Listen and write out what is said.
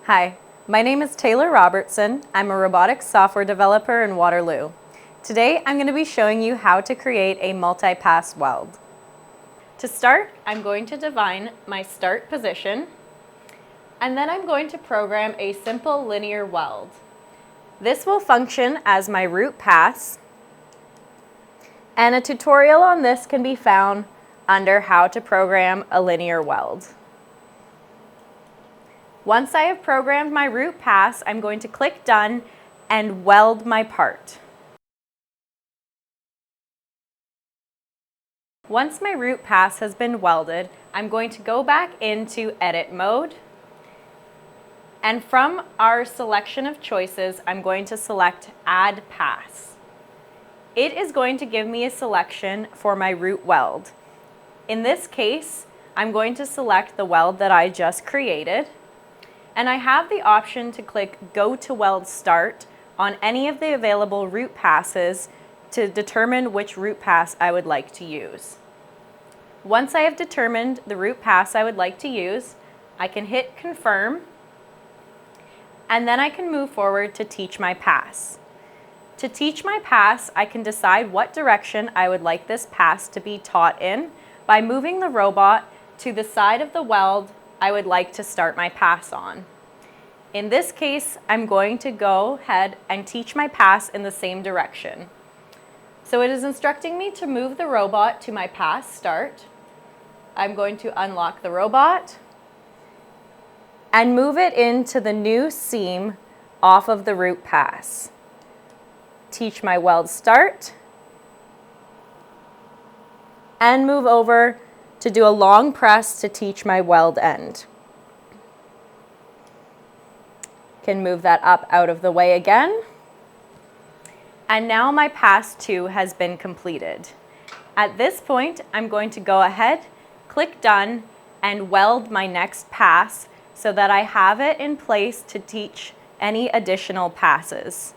Hi, my name is Taylor Robertson. I'm a robotics software developer in Waterloo. Today, I'm going to be showing you how to create a multi-pass weld. To start, I'm going to define my start position, and then I'm going to program a simple linear weld. This will function as my root pass, and a tutorial on this can be found under how to program a linear weld. Once I have programmed my root pass, I'm going to click Done and weld my part. Once my root pass has been welded, I'm going to go back into Edit mode. And from our selection of choices, I'm going to select Add Pass. It is going to give me a selection for my root weld. In this case, I'm going to select the weld that I just created. And I have the option to click Go to Weld Start on any of the available root passes to determine which root pass I would like to use. Once I have determined the root pass I would like to use, I can hit Confirm, and then I can move forward to teach my pass. To teach my pass, I can decide what direction I would like this pass to be taught in by moving the robot to the side of the weld I would like to start my pass on. In this case, I'm going to go ahead and teach my pass in the same direction. So it is instructing me to move the robot to my pass start. I'm going to unlock the robot and move it into the new seam off of the root pass. Teach my weld start and move over to do a long press to teach my weld end. Can move that up out of the way again. And now my pass 2 has been completed. At this point, I'm going to go ahead, click Done, and weld my next pass so that I have it in place to teach any additional passes.